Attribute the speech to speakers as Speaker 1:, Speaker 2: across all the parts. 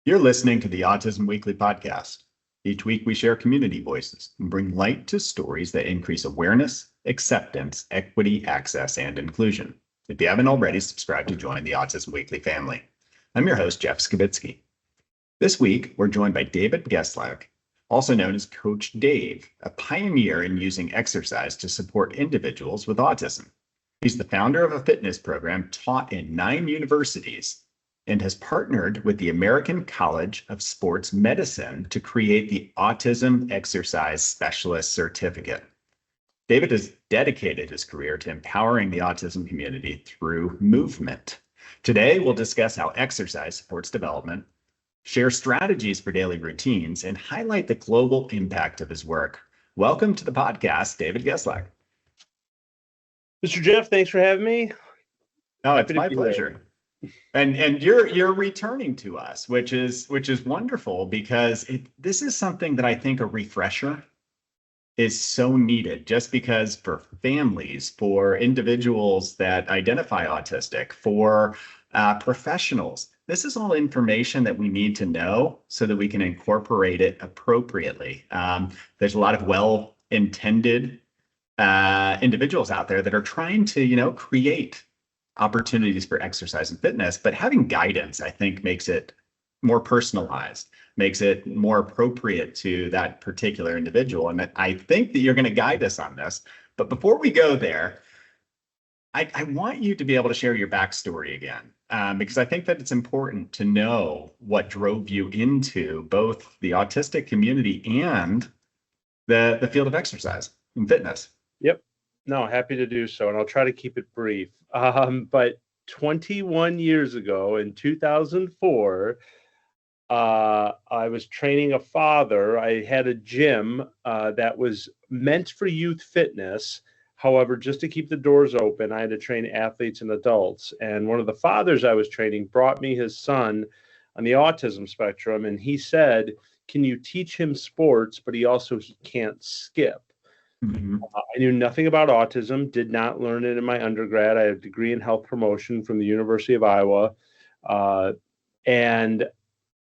Speaker 1: You're listening to the Autism Weekly podcast. Each week, we share community voices and bring light to stories that increase awareness, acceptance, equity, access, and inclusion. If you haven't already, subscribe to join the Autism Weekly family. I'm your host, Jeff Skibitsky. This week, we're joined by David Geslak, also known as Coach Dave, a pioneer in using exercise to support individuals with autism. He's the founder of a fitness program taught in 9 universities and has partnered with the American College of Sports Medicine to create the Autism Exercise Specialist Certificate. David has dedicated his career to empowering the autism community through movement. Today, we'll discuss how exercise supports development, share strategies for daily routines, and highlight the global impact of his work. Welcome to the podcast, David Geslak.
Speaker 2: Mr. Jeff, thanks for having me.
Speaker 1: Oh, it's my pleasure. And you're returning to us, which is wonderful, because this is something that I think a refresher is so needed, just because for families, for individuals that identify autistic, for professionals, this is all information that we need to know so that we can incorporate it appropriately. There's a lot of well-intended individuals out there that are trying to, create opportunities for exercise and fitness, but having guidance, I think, makes it more personalized, makes it more appropriate to that particular individual. And I think that you're going to guide us on this. But before we go there, I want you to be able to share your backstory again, because I think that it's important to know what drove you into both the autistic community and the field of exercise and fitness.
Speaker 2: Yep. No, happy to do so. And I'll try to keep it brief. But 21 years ago in 2004, I was training a father. I had a gym that was meant for youth fitness. However, just to keep the doors open, I had to train athletes and adults. And one of the fathers I was training brought me his son on the autism spectrum. And he said, can you teach him sports, but he can't skip?
Speaker 1: Mm-hmm.
Speaker 2: I knew nothing about autism, did not learn it in my undergrad. I have a degree in health promotion from the University of Iowa. But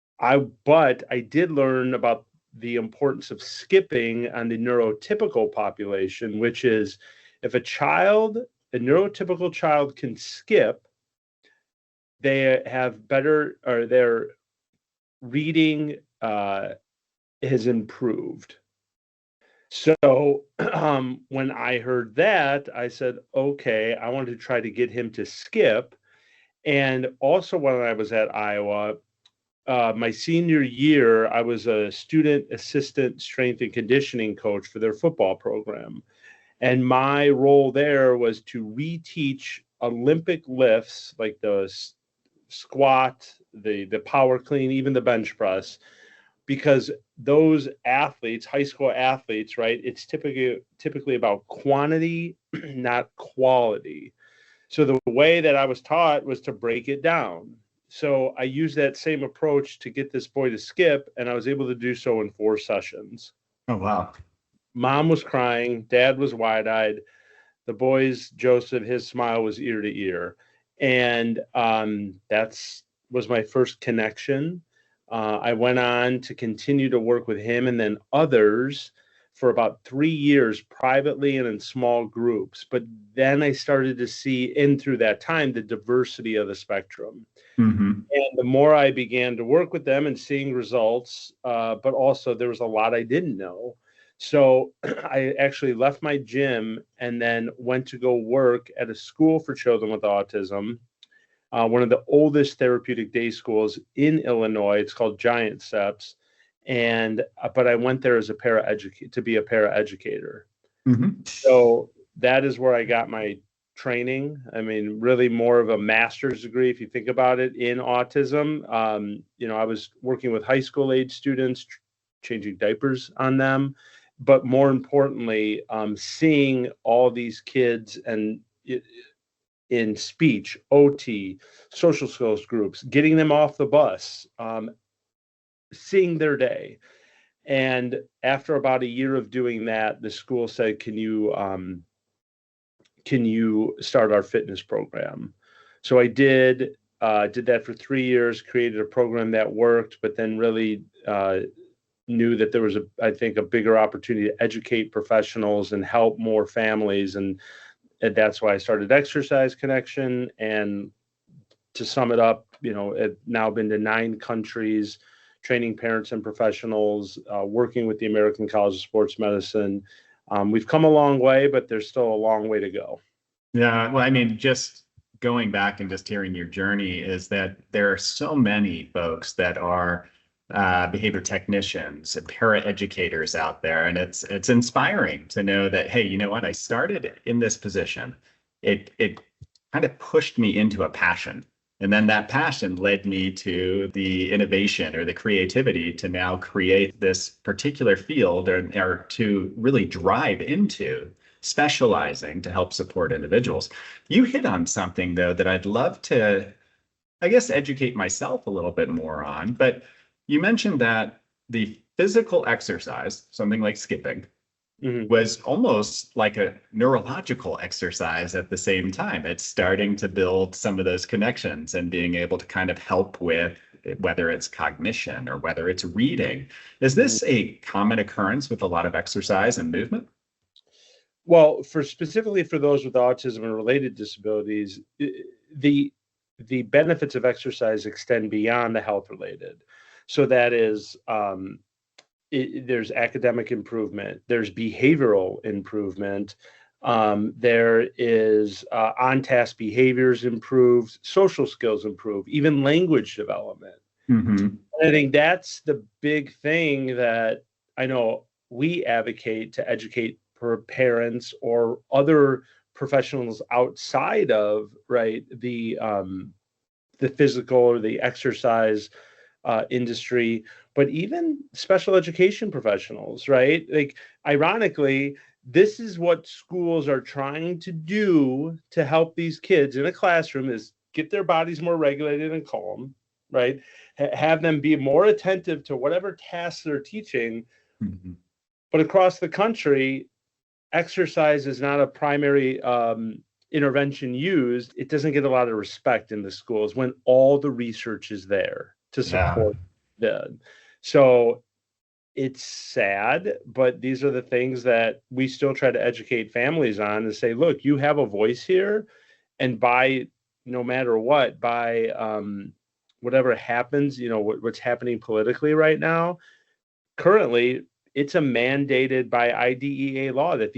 Speaker 2: I did learn about the importance of skipping on the neurotypical population, which is if a neurotypical child can skip, they have better, or their reading has improved. So when I heard that, I said, okay, I wanted to try to get him to skip. And also when I was at Iowa, my senior year, I was a student assistant strength and conditioning coach for their football program. And my role there was to reteach Olympic lifts, like the squat, the power clean, even the bench press, because those athletes, high school athletes, right, it's typically about quantity, not quality. So the way that I was taught was to break it down. So I used that same approach to get this boy to skip, and I was able to do so in 4 sessions.
Speaker 1: Oh, wow.
Speaker 2: Mom was crying. Dad was wide-eyed. The boys, Joseph, his smile was ear to ear. And that was my first connection. I went on to continue to work with him and then others for about 3 years privately and in small groups. But then I started to see in through that time the diversity of the spectrum.
Speaker 1: Mm-hmm.
Speaker 2: And the more I began to work with them and seeing results, but also there was a lot I didn't know. So I actually left my gym and then went to go work at a school for children with autism. One of the oldest therapeutic day schools in Illinois. It's called Giant Steps. But I went there as to be a paraeducator.
Speaker 1: Mm-hmm.
Speaker 2: So that is where I got my training. I mean, really more of a master's degree, if you think about it, in autism. I was working with high school age students, changing diapers on them. But more importantly, seeing all these kids and in speech, OT, social skills groups, getting them off the bus, seeing their day. And after about a year of doing that, the school said, can you start our fitness program? So I did. did that for 3 years, created a program that worked, but then really knew that there was, I think, a bigger opportunity to educate professionals and help more families. And that's why I started Exercise Connection. And to sum it up, I've now been to 9 countries, training parents and professionals, working with the American College of Sports Medicine. We've come a long way, but there's still a long way to go.
Speaker 1: Yeah, well, I mean, just going back and just hearing your journey is that there are so many folks that are behavior technicians and paraeducators out there, and it's inspiring to know that, hey, you know what? I started in this position. It kind of pushed me into a passion, and then that passion led me to the innovation or the creativity to now create this particular field or to really drive into specializing to help support individuals. You hit on something, though, that I'd love to, I guess, educate myself a little bit more on. But you mentioned that the physical exercise, something like skipping, was almost like a neurological exercise at the same time. It's starting to build some of those connections and being able to kind of help with whether it's cognition or whether it's reading. Is this a common occurrence with a lot of exercise and movement?
Speaker 2: Well, specifically for those with autism and related disabilities, the benefits of exercise extend beyond the health related. So that is, there's academic improvement, there's behavioral improvement, there is on-task behaviors improved, social skills improve, even language development. And I think that's the big thing that I know we advocate to educate for parents or other professionals outside of the physical or the exercise industry, but even special education professionals, right? Like, ironically, this is what schools are trying to do to help these kids in a classroom, is get their bodies more regulated and calm, right? Have them be more attentive to whatever tasks they're teaching. But across the country, exercise is not a primary intervention used. It doesn't get a lot of respect in the schools when all the research is there to support them. So it's sad, but these are the things that we still try to educate families on and say, look, you have a voice here, and by no matter what, by whatever happens, what's happening politically right now, currently, it's a mandated by IDEA law that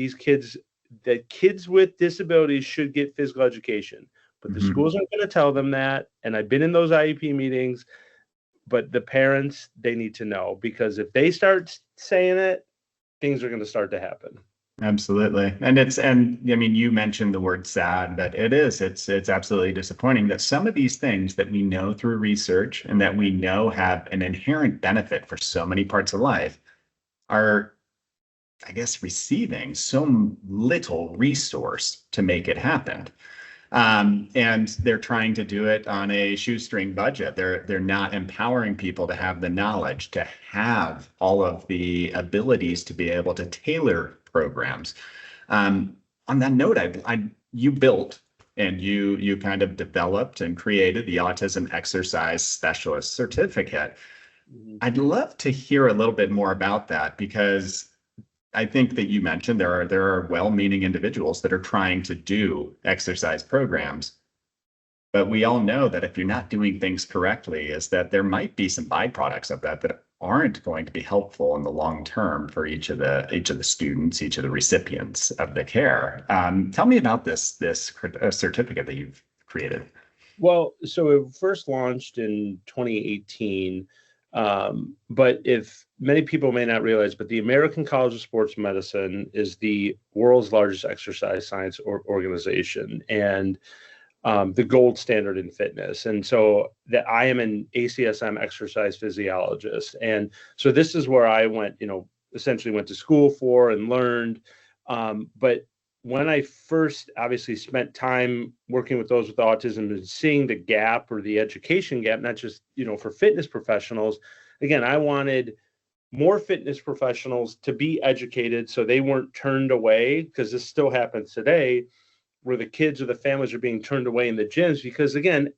Speaker 2: kids with disabilities should get physical education. But the schools aren't going to tell them that. And I've been in those IEP meetings, but the parents, they need to know, because if they start saying it, things are going to start to happen.
Speaker 1: Absolutely. And I mean, you mentioned the word sad, but it's absolutely disappointing that some of these things that we know through research and that we know have an inherent benefit for so many parts of life are, I guess, receiving so little resource to make it happen. And they're trying to do it on a shoestring budget. They're not empowering people to have the knowledge, to have all of the abilities to be able to tailor programs. On that note, you built and you kind of developed and created the Autism Exercise Specialist Certificate. I'd love to hear a little bit more about that, because I think that you mentioned there are well-meaning individuals that are trying to do exercise programs, but we all know that if you're not doing things correctly, is that there might be some byproducts of that aren't going to be helpful in the long term for each of the students, each of the recipients of the care. Tell me about this certificate that you've created.
Speaker 2: Well, so it first launched in 2018. But if many people may not realize, but the American College of Sports Medicine is the world's largest exercise science organization, and the gold standard in fitness. And so that I am an ACSM exercise physiologist. And so this is where I went, essentially went to school for and learned. But when I first obviously spent time working with those with autism and seeing the gap, or the education gap, not just, for fitness professionals, again, I wanted more fitness professionals to be educated so they weren't turned away, because this still happens today, where the kids or the families are being turned away in the gyms, because again,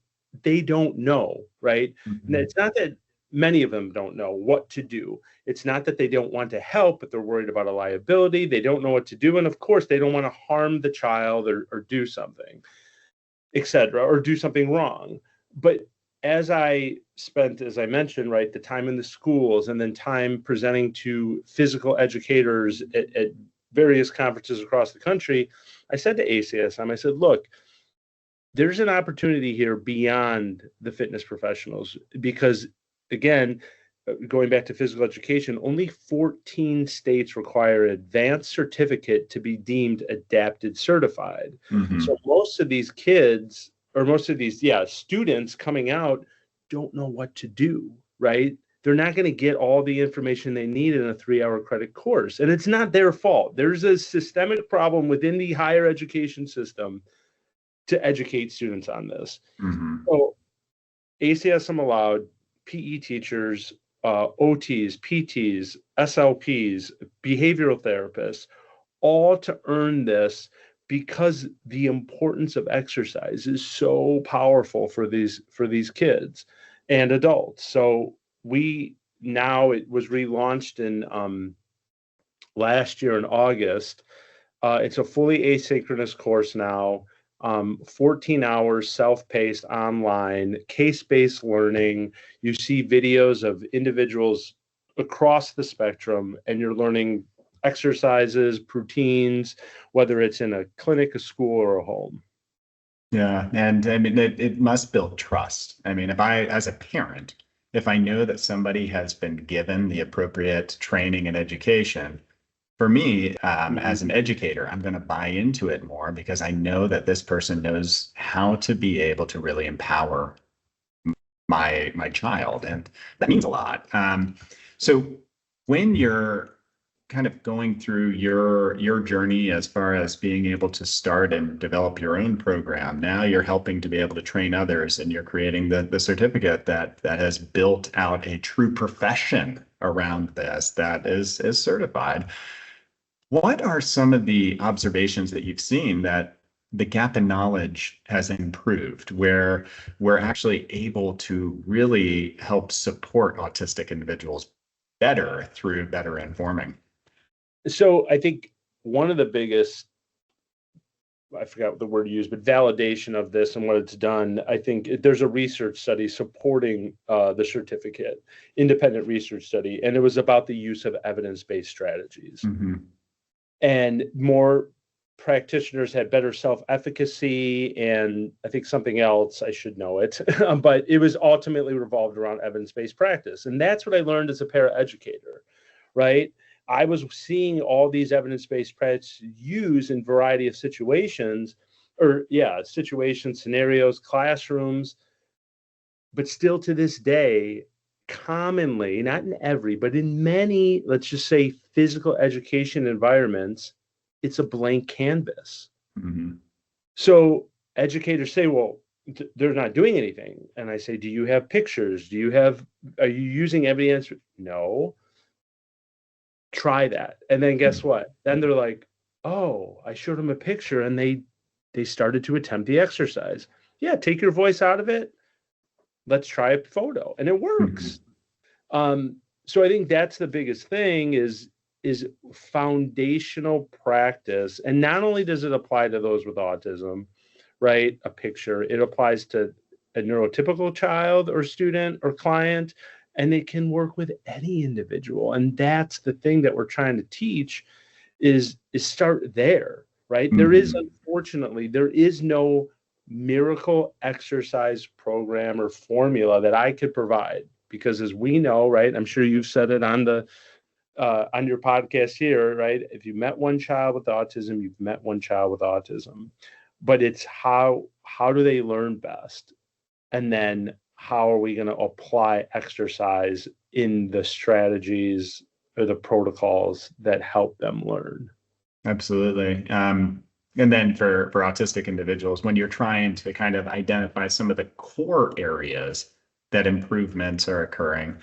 Speaker 2: they don't know, right?
Speaker 1: Mm-hmm.
Speaker 2: And it's not that many of them don't know what to do. It's not that they don't want to help, but they're worried about a liability. They don't know what to do. And of course, they don't want to harm the child or do something, etc., or do something wrong. But as I spent, as I mentioned, right, the time in the schools and then time presenting to physical educators at various conferences across the country, I said to ACSM, I said, look, there's an opportunity here beyond the fitness professionals because, again, going back to physical education, only 14 states require an advanced certificate to be deemed adapted certified.
Speaker 1: Mm-hmm.
Speaker 2: So most of these kids, or most of these, students coming out don't know what to do, right? They're not going to get all the information they need in a 3-hour credit course. And it's not their fault. There's a systemic problem within the higher education system to educate students on this.
Speaker 1: Mm-hmm.
Speaker 2: So ACSM allowed PE teachers, OTs, PTs, SLPs, behavioral therapists, all to earn this because the importance of exercise is so powerful for these kids and adults. So it was relaunched in last year in August. It's a fully asynchronous course now. 14 hours, self-paced, online, case-based learning. You see videos of individuals across the spectrum, and you're learning exercises, routines, whether it's in a clinic, a school, or a home.
Speaker 1: Yeah, and I mean, it must build trust. I mean, as a parent, if I know that somebody has been given the appropriate training and education, for me, as an educator, I'm going to buy into it more because I know that this person knows how to be able to really empower my child, and that means a lot. So when you're kind of going through your journey as far as being able to start and develop your own program, now you're helping to be able to train others, and you're creating the certificate that has built out a true profession around this that is certified. What are some of the observations that you've seen that the gap in knowledge has improved, where we're actually able to really help support autistic individuals better through better informing?
Speaker 2: So I think one of the biggest, I forgot what the word you used, but validation of this and what it's done, I think there's a research study supporting the certificate, independent research study, and it was about the use of evidence-based strategies.
Speaker 1: Mm-hmm.
Speaker 2: And more practitioners had better self-efficacy, and I think something else, I should know it, but it was ultimately revolved around evidence-based practice. And that's what I learned as a paraeducator, right? I was seeing all these evidence-based practices used in a variety of situations, situations, scenarios, classrooms, but still to this day, commonly, not in every, but in many, let's just say, physical education environments, it's a blank canvas.
Speaker 1: Mm-hmm.
Speaker 2: So educators say, well, they're not doing anything. And I say, do you have pictures? Are you using evidence? No. Try that. And then guess what? Then they're like, oh, I showed them a picture and they started to attempt the exercise. Yeah, take your voice out of it. Let's try a photo. And it works. Mm-hmm. So I think that's the biggest thing is foundational practice. And not only does it apply to those with autism, right? A picture, it applies to a neurotypical child or student or client, and it can work with any individual. And that's the thing that we're trying to teach is start there, right? Mm-hmm. Unfortunately, there is no miracle exercise program or formula that I could provide, because as we know, right, I'm sure you've said it on your podcast here, right? If you met one child with autism, you've met one child with autism, but it's how do they learn best? And then how are we going to apply exercise in the strategies or the protocols that help them learn?
Speaker 1: Absolutely. And then for autistic individuals, when you're trying to kind of identify some of the core areas that improvements are occurring.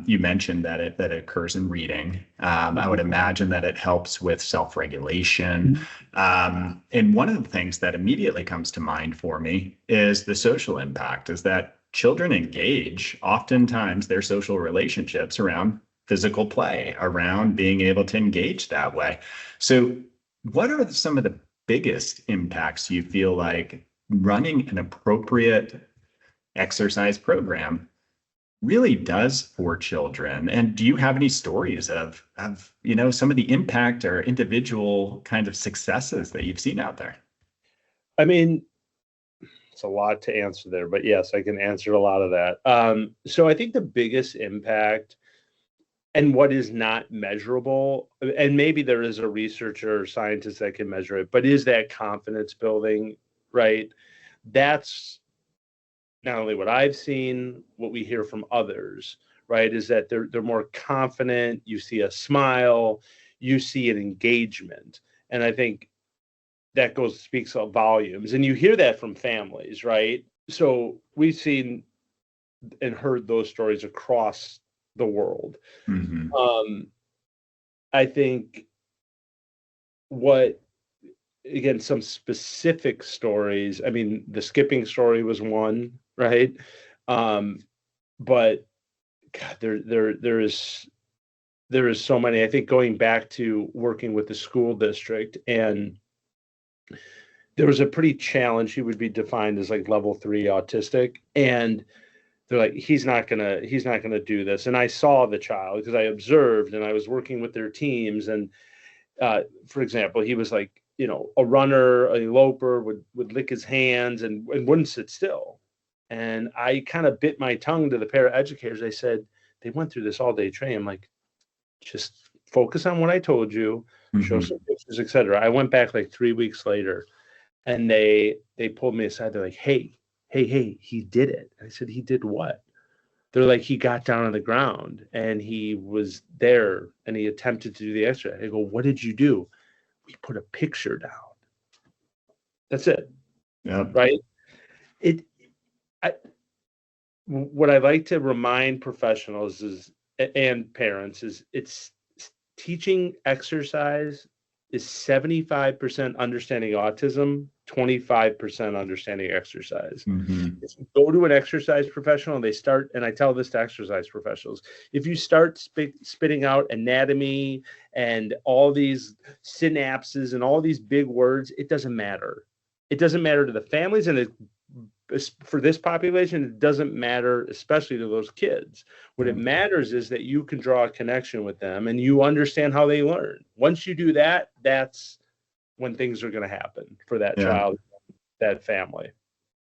Speaker 1: You mentioned that it occurs in reading. I would imagine that it helps with self-regulation. And one of the things that immediately comes to mind for me is the social impact, is that children engage oftentimes their social relationships around physical play, around being able to engage that way. So what are some of the biggest impacts you feel like running an appropriate exercise program really does for children? And do you have any stories of some of the impact or individual kind of successes that you've seen out there?
Speaker 2: I mean, it's a lot to answer there, but yes, I can answer a lot of that. So I think the biggest impact and what is not measurable, and maybe there is a researcher or scientist that can measure it, but is that confidence building, right? That's not only what I've seen, what we hear from others, right? Is that they're more confident. You see a smile, you see an engagement, and I think that speaks of volumes. And you hear that from families, right? So we've seen and heard those stories across the world.
Speaker 1: Mm-hmm.
Speaker 2: I think again, some specific stories. I mean, the skipping story was one, right? But God, there is so many. I think going back to working with the school district, and there was a pretty challenge. He would be defined as like level 3 autistic, and they're like, he's not gonna do this. And I saw the child because I observed, and I was working with their teams. And for example, he was like, a runner, a eloper, would lick his hands and wouldn't sit still. And I kind of bit my tongue to the paraeducators. I said, they went through this all day training. I'm like, just focus on what I told you, show
Speaker 1: Mm-hmm.
Speaker 2: some pictures, etc. I went back like 3 weeks later, and they pulled me aside. They're like, hey, he did it. I said, he did what? They're like, he got down on the ground and he was there and he attempted to do the exercise. I go, what did you do? We put a picture down. That's it.
Speaker 1: Yep.
Speaker 2: Right. What I like to remind professionals and parents is it's teaching exercise is 75% understanding autism, 25% understanding exercise.
Speaker 1: Mm-hmm.
Speaker 2: If you go to an exercise professional and they start, and I tell this to exercise professionals, if you start spitting out anatomy and all these synapses and all these big words, it doesn't matter. It doesn't matter to the families, and for this population, it doesn't matter, especially to those kids. What it matters is that you can draw a connection with them and you understand how they learn. Once you do that, that's when things are going to happen for that child, that family.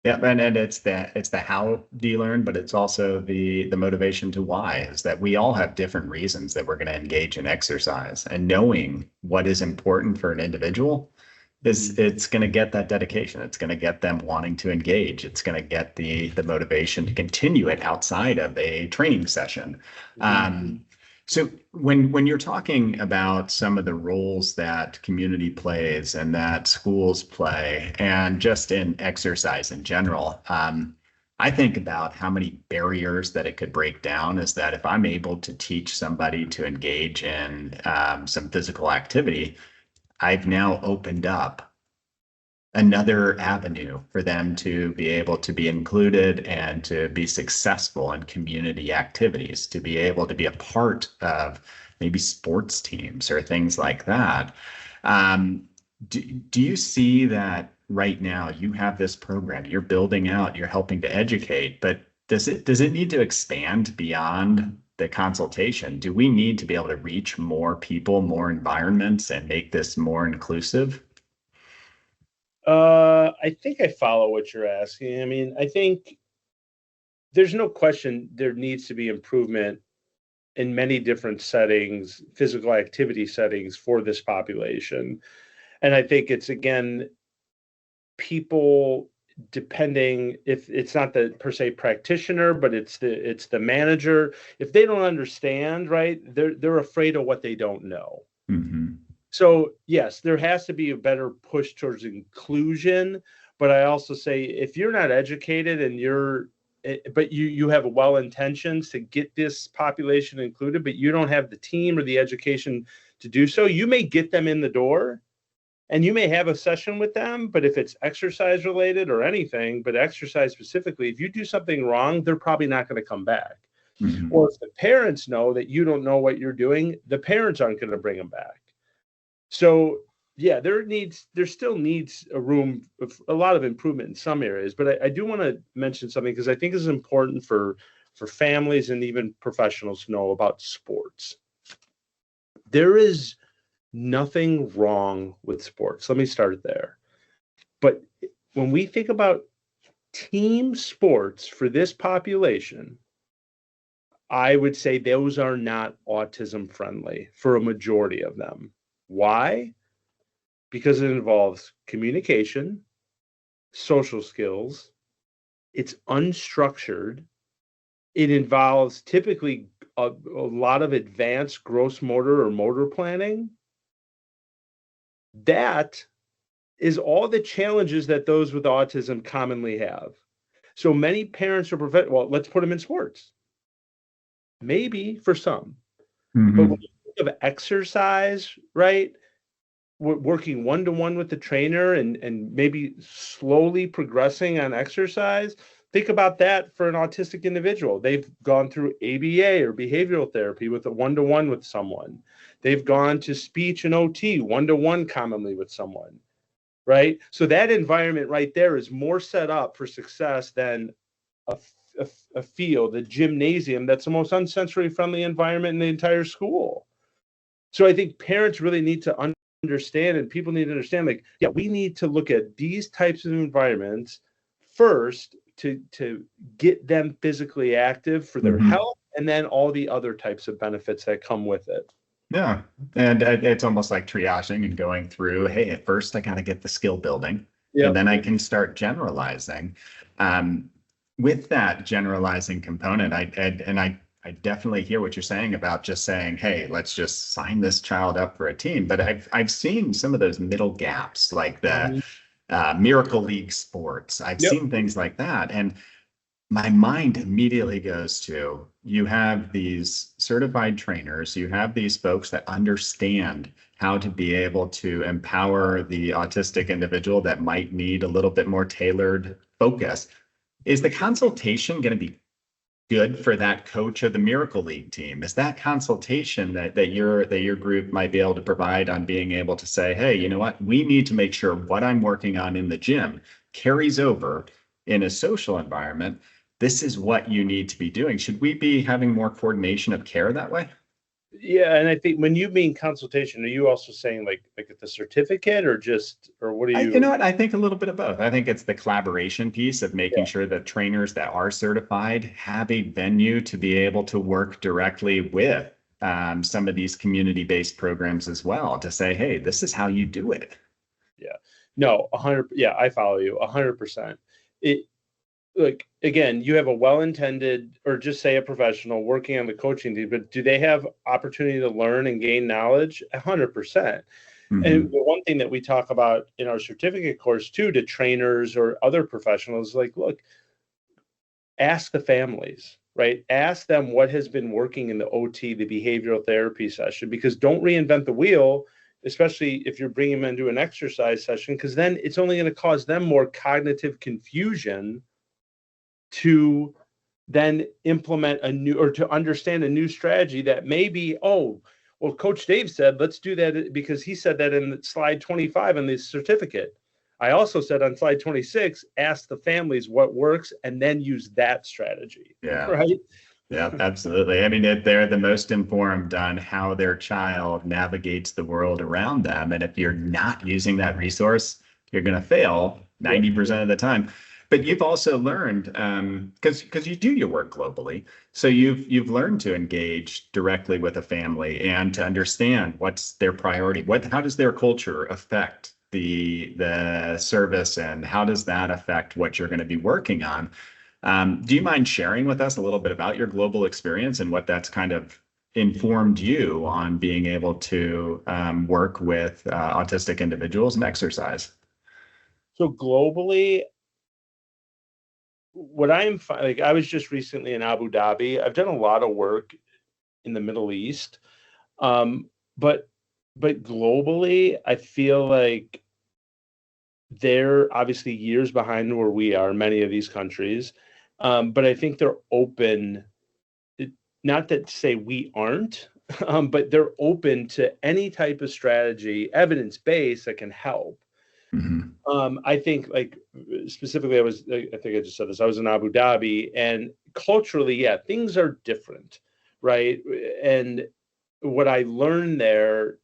Speaker 1: Yeah, and it's the how do you learn, but it's also the motivation to why, is that we all have different reasons that we're going to engage in exercise, and knowing what is important for an individual it's going to get that dedication. It's going to get them wanting to engage. It's going to get the motivation to continue it outside of a training session. So when you're talking about some of the roles that community plays and that schools play, and just in exercise in general, I think about how many barriers that it could break down. Is that if I'm able to teach somebody to engage in some physical activity, I've now opened up another avenue for them to be able to be included and to be successful in community activities, to be able to be a part of maybe sports teams or things like that. Do you see that right now you have this program, you're building out, you're helping to educate, but does it need to expand beyond the consultation? Do we need to be able to reach more people, more environments, and make this more inclusive?
Speaker 2: I think I follow what you're asking. I mean, I think there's no question there needs to be improvement in many different settings, physical activity settings for this population. And I think it's, again, people, depending if it's not the per se practitioner, but it's the manager. If they don't understand, right, they're afraid of what they don't know.
Speaker 1: Mm-hmm.
Speaker 2: So yes, there has to be a better push towards inclusion. But I also say, if you're not educated and you're but you have well intentions to get this population included, but you don't have the team or the education to do so. You may get them in the door and you may have a session with them, but if it's exercise related or anything, but exercise specifically, if you do something wrong, they're probably not going to come back.
Speaker 1: Mhm.
Speaker 2: Or if the parents know that you don't know what you're doing, the parents aren't going to bring them back. So yeah, there still needs a lot of improvement in some areas, but I do want to mention something because I think it's important for families and even professionals to know about sports. There is nothing wrong with sports. Let me start there. But when we think about team sports for this population, I would say those are not autism friendly for a majority of them. Why? Because it involves communication, social skills, it's unstructured, it involves typically a lot of advanced gross motor or motor planning. That is all the challenges that those with autism commonly have. So many parents are well, let's put them in sports. Maybe for some.
Speaker 1: Mhm.
Speaker 2: But when you think of exercise, right? Working one-to-one with the trainer and maybe slowly progressing on exercise. Think about that for an autistic individual. They've gone through ABA or behavioral therapy with a one-to-one with someone. They've gone to speech and OT one-to-one commonly with someone, right? So that environment right there is more set up for success than a field, a gymnasium that's the most unsensory friendly environment in the entire school. So I think parents really need to understand, and people need to understand, like, yeah, we need to look at these types of environments first to get them physically active for their health, and then all the other types of benefits that come with it.
Speaker 1: Yeah. And it's almost like triaging and going through, hey, at first I got to get the skill building, and then I can start generalizing. With that generalizing component, I definitely hear what you're saying about just saying, hey, let's just sign this child up for a team. But I've seen some of those middle gaps, like the Miracle League sports. I've seen things like that. And my mind immediately goes to, you have these certified trainers, you have these folks that understand how to be able to empower the autistic individual that might need a little bit more tailored focus. Is the consultation going to be good for that coach of the Miracle League team? Is that consultation that your group might be able to provide on being able to say, hey, you know what, we need to make sure what I'm working on in the gym carries over in a social environment. This is what you need to be doing. Should we be having more coordination of care that way?
Speaker 2: Yeah, and I think when you mean consultation, are you also saying like at the certificate, or what are you?
Speaker 1: You know what? I think a little bit of both. I think it's the collaboration piece of making sure that trainers that are certified have a venue to be able to work directly with some of these community-based programs as well, to say, hey, this is how you do it.
Speaker 2: Yeah, no, 100. Yeah, I follow you 100%. It, like, again, you have a well-intended, or just say a professional working on the coaching team, but do they have opportunity to learn and gain knowledge? 100%. And the one thing that we talk about in our certificate course too, to trainers or other professionals, like, look, ask the families, right? Ask them what has been working in the OT, the behavioral therapy session, because don't reinvent the wheel, especially if you're bringing them into an exercise session, because then it's only going to cause them more cognitive confusion to then implement a new, or to understand a new strategy that maybe, oh, well, Coach Dave said, let's do that because he said that in slide 25 in the certificate. I also said on slide 26, ask the families what works and then use that strategy.
Speaker 1: Yeah.
Speaker 2: Right.
Speaker 1: Yeah, absolutely. I mean, they're the most informed on how their child navigates the world around them. And if you're not using that resource, you're going to fail 90% of the time. But you've also learned, because you do your work globally, so you've learned to engage directly with a family and to understand what's their priority. How does their culture affect the service, and how does that affect what you're going to be working on? Do you mind sharing with us a little bit about your global experience and what that's kind of informed you on being able to work with autistic individuals and exercise?
Speaker 2: So globally, what like, I was just recently in Abu Dhabi. I've done a lot of work in the Middle East. But globally, I feel like they're obviously years behind where we are, many of these countries. But I think they're open, not that to say we aren't, but they're open to any type of strategy, evidence-based, that can help. I think, like, specifically, I think I just said this, I was in Abu Dhabi, and culturally, yeah, things are different, right? And what I learned there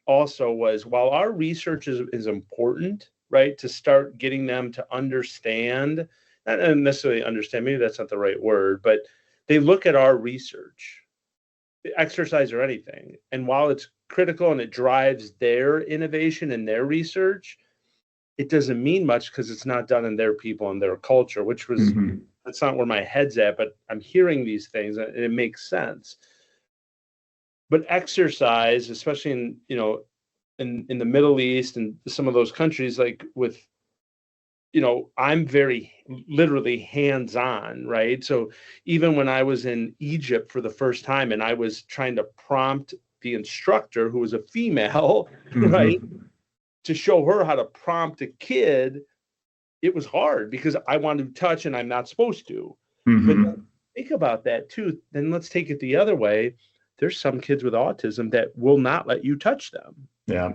Speaker 2: also was, while our research is important, right, to start getting them to understand, not necessarily understand, maybe that's not the right word, but they look at our research, exercise or anything, and while it's critical and it drives their innovation and their research, it doesn't mean much because it's not done in their people and their culture, which was, that's not where my head's at, but I'm hearing these things and it makes sense. But exercise, especially in, in the Middle East and some of those countries, like with, I'm very literally hands-on, right? So even when I was in Egypt for the first time and I was trying to prompt the instructor, who was a female, right, to show her how to prompt a kid, it was hard because I wanted to touch and I'm not supposed to. But think about that too. Then let's take it the other way. There's some kids with autism that will not let you touch them.
Speaker 1: Yeah.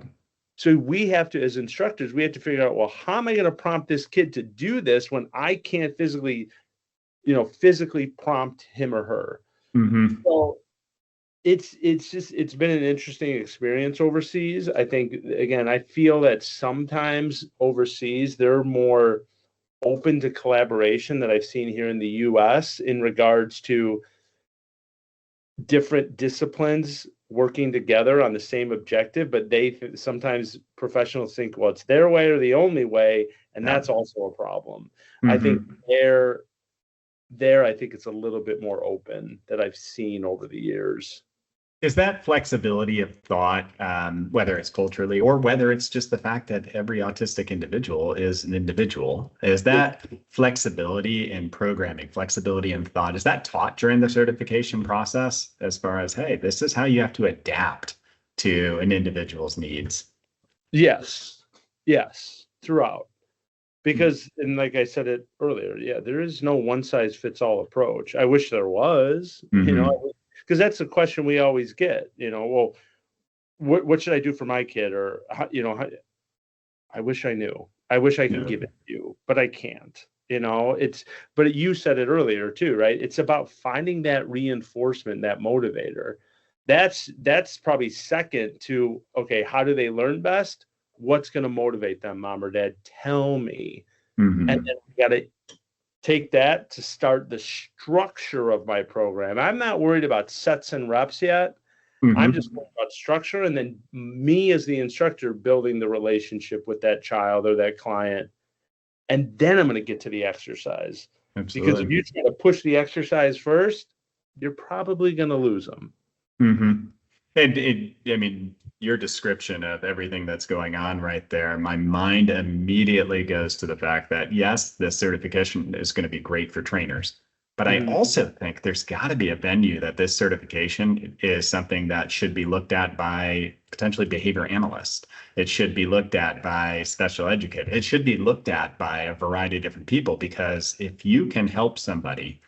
Speaker 2: So we have to, as instructors, we have to figure out, well, how am I going to prompt this kid to do this when I can't physically prompt him or her? So it's been an interesting experience overseas. I think, again, I feel that sometimes overseas they're more open to collaboration that I've seen here in the US in regards to different disciplines working together on the same objective, but sometimes professionals think, well, it's their way or the only way, and that's also a problem. I think I think it's a little bit more open that I've seen over the years.
Speaker 1: Is that flexibility of thought, whether it's culturally or whether it's just the fact that every autistic individual is an individual, is that flexibility in programming, flexibility in thought, is that taught during the certification process as far as, hey, this is how you have to adapt to an individual's needs?
Speaker 2: Yes, throughout. Because, and like I said it earlier, yeah, there is no one size fits all approach. I wish there was, because that's the question we always get, well, what should I do for my kid? Or, I wish I knew. I wish I could give it to you, but I can't. But you said it earlier too, right? It's about finding that reinforcement, that motivator. That's probably second to, okay, how do they learn best? What's going to motivate them, mom or dad? Tell me. And then we got to take that to start the structure of my program. I'm not worried about sets and reps yet. I'm just worried about structure, and then me as the instructor building the relationship with that child or that client. And then I'm going to get to the exercise. Absolutely. Because if you try to push the exercise first, you're probably going to lose them.
Speaker 1: And I mean, your description of everything that's going on right there, my mind immediately goes to the fact that, yes, this certification is going to be great for trainers. But I also think there's got to be a venue that this certification is something that should be looked at by potentially behavior analysts. It should be looked at by special educators. It should be looked at by a variety of different people, because if you can help somebody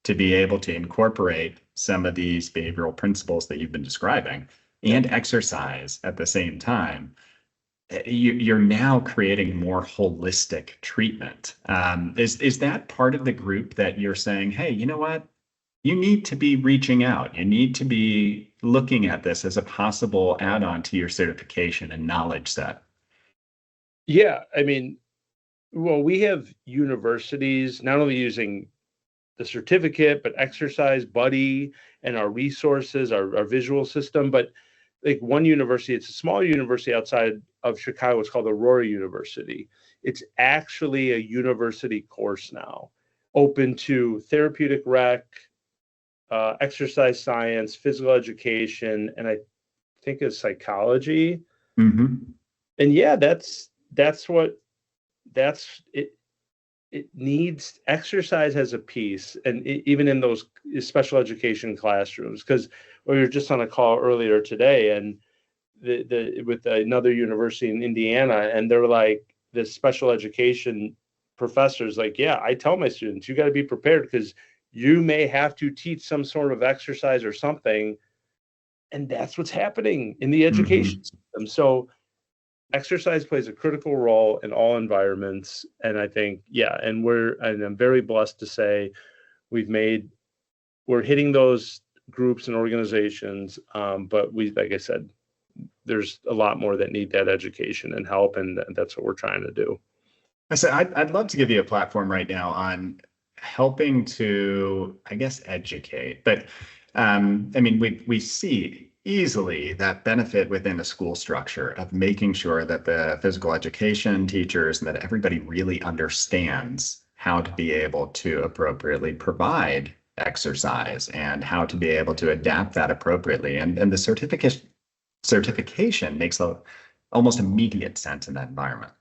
Speaker 1: to be able to incorporate some of these behavioral principles that you've been describing and exercise at the same time, you're now creating more holistic treatment. Is that part of the group that you're saying, hey, you know what? You need to be reaching out. You need to be looking at this as a possible add-on to your certification and knowledge set?
Speaker 2: Yeah, I mean, well, we have universities not only using the certificate, but Exercise Buddy and our resources, our visual system. But like one university, it's a small university outside of Chicago. It's called Aurora University. It's actually a university course now, open to therapeutic rec, exercise science, physical education, and I think it's psychology. And yeah, that's it. it needs exercise as a piece, and even in those special education classrooms, because we were just on a call earlier today, and with another university in Indiana, and they're like, the special education professors like, yeah, I tell my students, you got to be prepared because you may have to teach some sort of exercise or something, and that's what's happening in the education system. So exercise plays a critical role in all environments, and I think, yeah, and I'm very blessed to say we're hitting those groups and organizations, but like I said, there's a lot more that need that education and help, and that's what we're trying to do.
Speaker 1: I said, I'd love to give you a platform right now on helping to, I guess, educate. But I mean, we see easily that benefit within a school structure of making sure that the physical education teachers and that everybody really understands how to be able to appropriately provide exercise and how to be able to adapt that appropriately. And the certification makes almost immediate sense in that environment.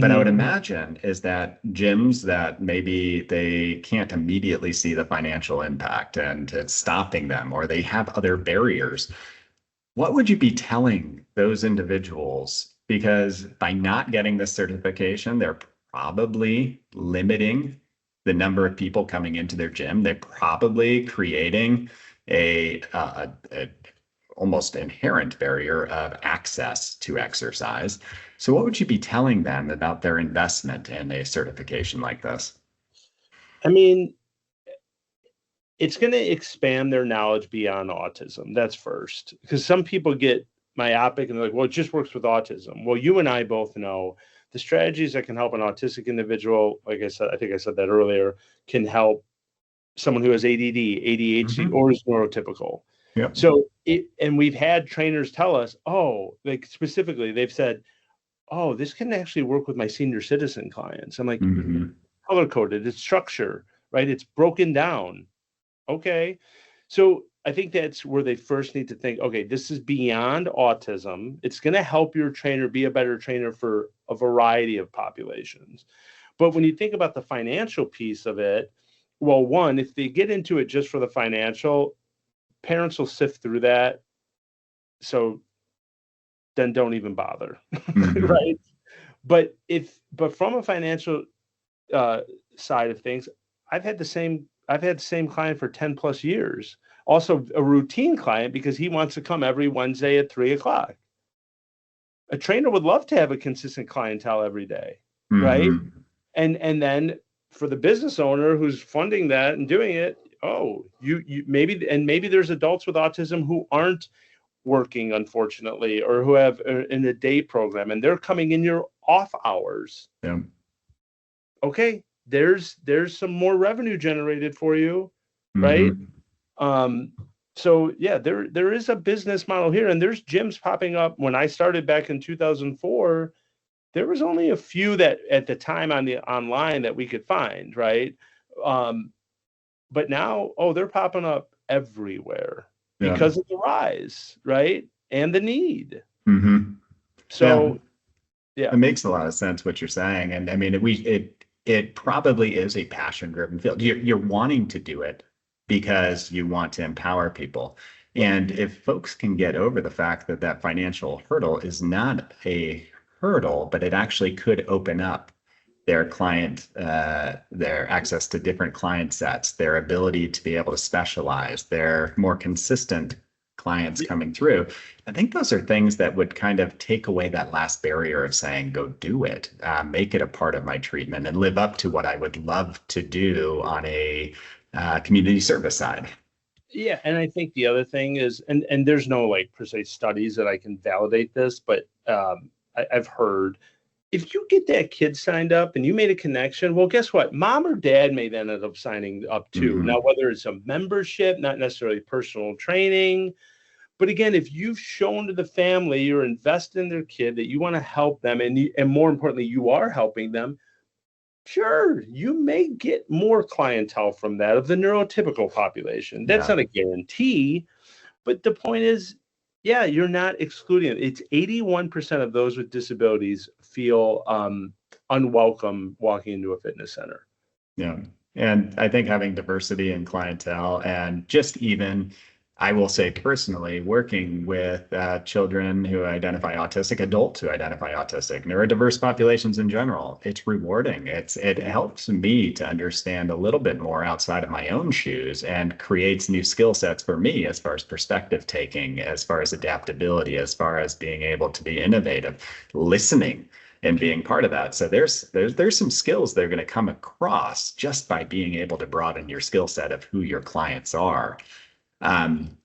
Speaker 1: But I would imagine is that gyms that maybe they can't immediately see the financial impact and it's stopping them, or they have other barriers. What would you be telling those individuals? Because by not getting this certification, they're probably limiting the number of people coming into their gym. They're probably creating a almost inherent barrier of access to exercise. So what would you be telling them about their investment in a certification like this?
Speaker 2: I mean, it's going to expand their knowledge beyond autism. That's first, because some people get myopic and they're like, well, it just works with autism. Well, you and I both know the strategies that can help an autistic individual, like I said, I think I said that earlier, can help someone who has ADD, ADHD, or is neurotypical.
Speaker 1: Yep.
Speaker 2: So, and we've had trainers tell us, oh, like specifically, they've said, oh, this can actually work with my senior citizen clients. I'm like, color coded, it's structure, right? It's broken down. Okay. So I think that's where they first need to think, okay, this is beyond autism. It's going to help your trainer be a better trainer for a variety of populations. But when you think about the financial piece of it, well, one, if they get into it just for the financial, parents will sift through that. So then don't even bother, right? But from a financial side of things, I've had the same client for 10 plus years. Also a routine client because he wants to come every Wednesday at 3:00. A trainer would love to have a consistent clientele every day, right? And then for the business owner who's funding that and doing it, oh, you maybe there's adults with autism who aren't working, unfortunately, or who have in a day program and they're coming in your off hours.
Speaker 1: Yeah.
Speaker 2: Okay, there's some more revenue generated for you, right? So yeah, there is a business model here, and there's gyms popping up. When I started back in 2004, there was only a few that at the time on the online that we could find, right? But now, they're popping up everywhere because of the rise, right? And the need. So yeah.
Speaker 1: It makes a lot of sense what you're saying. And I mean, it probably is a passion-driven field. You're wanting to do it because you want to empower people. And if folks can get over the fact that that financial hurdle is not a hurdle, but it actually could open up their client, their access to different client sets, their ability to be able to specialize, their more consistent clients coming through. I think those are things that would kind of take away that last barrier of saying, go do it, make it a part of my treatment and live up to what I would love to do on a community service side.
Speaker 2: Yeah. And I think the other thing is, and there's no like per se studies that I can validate this, but I've heard if you get that kid signed up and you made a connection, well, guess what? Mom or dad may then end up signing up too. Now, whether it's a membership, not necessarily personal training, but again, if you've shown to the family you're invested in their kid, that you want to help them, and more importantly, you are helping them, sure, you may get more clientele from that of the neurotypical population. That's not a guarantee, but the point is, yeah, you're not excluding it. It's 81% of those with disabilities feel unwelcome walking into a fitness center.
Speaker 1: Yeah. And I think having diversity in clientele and just even, I will say personally, working with children who identify autistic, adults who identify autistic, neurodiverse populations in general, it's rewarding. It helps me to understand a little bit more outside of my own shoes and creates new skill sets for me as far as perspective taking, as far as adaptability, as far as being able to be innovative, listening and being part of that. So there's some skills that are going to come across just by being able to broaden your skill set of who your clients are.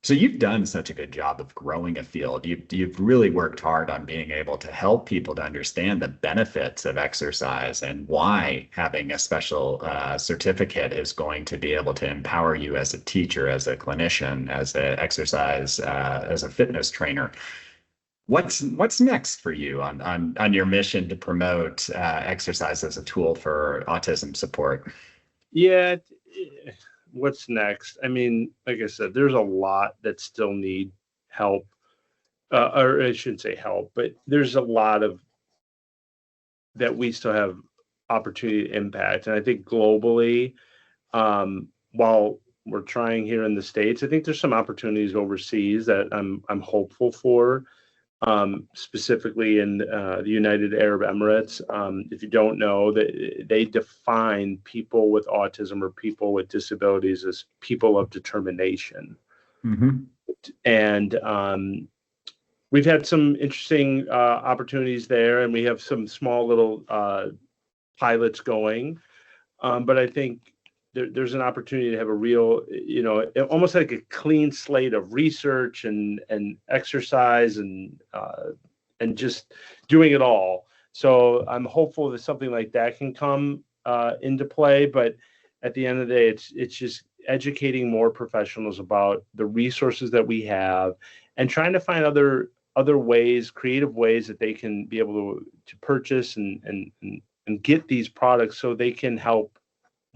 Speaker 1: So you've done such a good job of growing a field. You've really worked hard on being able to help people to understand the benefits of exercise and why having a special certificate is going to be able to empower you as a teacher, as a clinician, as an exercise, as a fitness trainer. What's next for you on your mission to promote exercise as a tool for autism support?
Speaker 2: Yeah, what's next? I mean, like I said, there's a lot that still need help, or I shouldn't say help, but there's a lot of that we still have opportunity to impact. And I think globally, while we're trying here in the States, I think there's some opportunities overseas that I'm hopeful for. Specifically in the United Arab Emirates. If you don't know, they define people with autism or people with disabilities as people of determination.
Speaker 1: Mm-hmm.
Speaker 2: And we've had some interesting opportunities there, and we have some small little pilots going. But I think there's an opportunity to have a real, almost like a clean slate of research and exercise and just doing it all. So I'm hopeful that something like that can come into play. But at the end of the day, it's just educating more professionals about the resources that we have and trying to find other ways, creative ways that they can be able to purchase and get these products so they can help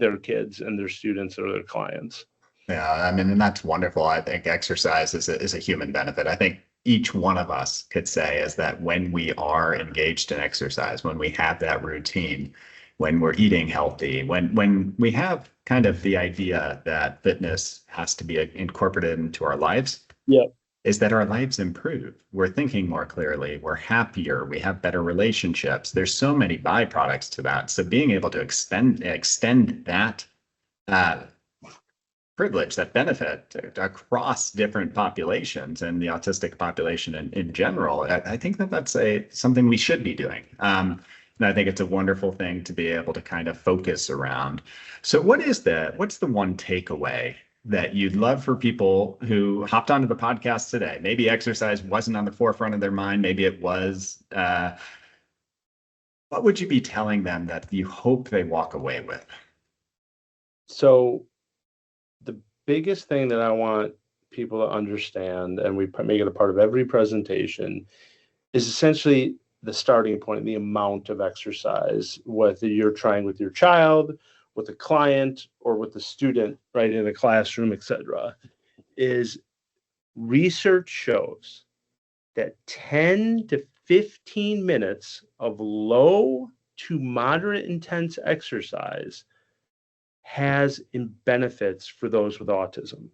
Speaker 2: their kids and their students or their clients.
Speaker 1: Yeah, I mean, and that's wonderful. I think exercise is a human benefit. I think each one of us could say is that when we are engaged in exercise, when we have that routine, when we're eating healthy, when we have kind of the idea that fitness has to be incorporated into our lives,
Speaker 2: yeah,
Speaker 1: is that our lives improve. We're thinking more clearly, we're happier, we have better relationships. There's so many byproducts to that. So being able to extend that privilege, that benefit across different populations and the autistic population in general, I think that's something we should be doing. And I think it's a wonderful thing to be able to kind of focus around. So what's the one takeaway that you'd love for people who hopped onto the podcast today? Maybe exercise wasn't on the forefront of their mind. Maybe it was. What would you be telling them that you hope they walk away with?
Speaker 2: So the biggest thing that I want people to understand, and we make it a part of every presentation, is essentially the starting point, the amount of exercise, whether you're trying with your child, with a client, or with a student, right, in a classroom, etc. Is research shows that 10 to 15 minutes of low to moderate intense exercise has benefits for those with autism.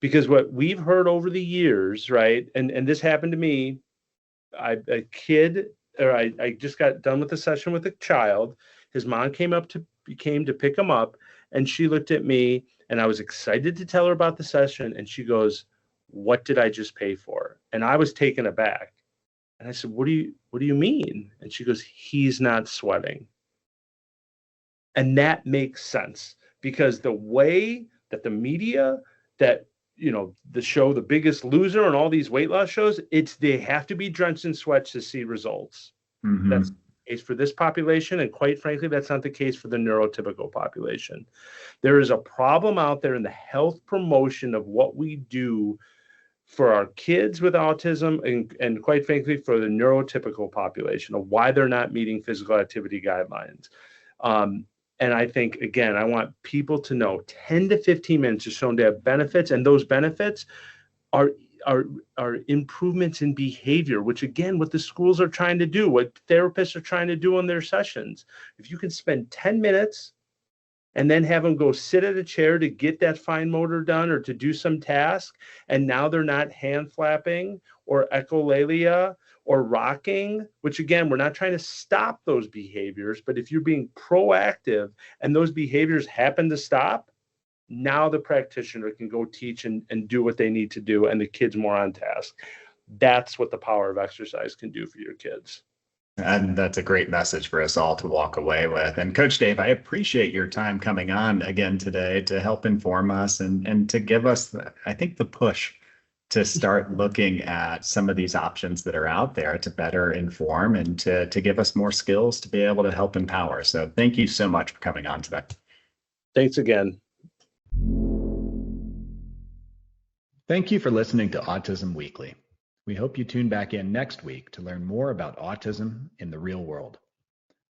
Speaker 2: Because what we've heard over the years, right, and this happened to me, I just got done with a session with a child. His mom came to pick him up, and she looked at me, and I was excited to tell her about the session, and she goes, "What did I just pay for?" And I was taken aback. And I said, what do you mean? And she goes, "He's not sweating." And that makes sense because the way that the media, that the show The Biggest Loser and all these weight loss shows, they have to be drenched in sweat to see results.
Speaker 1: Mm-hmm.
Speaker 2: That's the case for this population, and quite frankly, that's not the case for the neurotypical population. There is a problem out there in the health promotion of what we do for our kids with autism and quite frankly for the neurotypical population, of why they're not meeting physical activity guidelines. And I think, again, I want people to know 10 to 15 minutes is shown to have benefits, and those benefits are are improvements in behavior, which again, what the schools are trying to do, what therapists are trying to do in their sessions. If you can spend 10 minutes and then have them go sit at a chair to get that fine motor done or to do some task, and now they're not hand flapping or echolalia or rocking, which again, we're not trying to stop those behaviors, but if you're being proactive and those behaviors happen to stop, now the practitioner can go teach and do what they need to do, and the kid's more on task. That's what the power of exercise can do for your kids.
Speaker 1: And that's a great message for us all to walk away with. And Coach Dave, I appreciate your time coming on again today to help inform us and to give us, I think, the push to start looking at some of these options that are out there to better inform and to give us more skills to be able to help empower. So thank you so much for coming on today.
Speaker 2: Thanks again.
Speaker 3: Thank you for listening to Autism Weekly. We hope you tune back in next week to learn more about autism in the real world.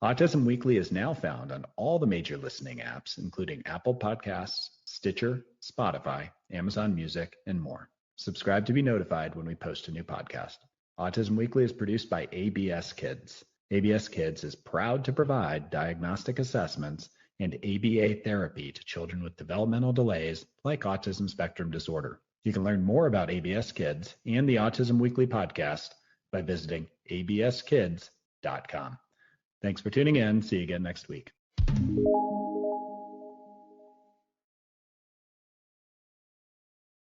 Speaker 3: Autism Weekly is now found on all the major listening apps, including Apple Podcasts, Stitcher, Spotify, Amazon Music, and more. Subscribe to be notified when we post a new podcast. Autism Weekly is produced by ABS Kids. ABS Kids is proud to provide diagnostic assessments and ABA therapy to children with developmental delays like autism spectrum disorder. You can learn more about ABS Kids and the Autism Weekly podcast by visiting abskids.com. Thanks for tuning in. See you again next week.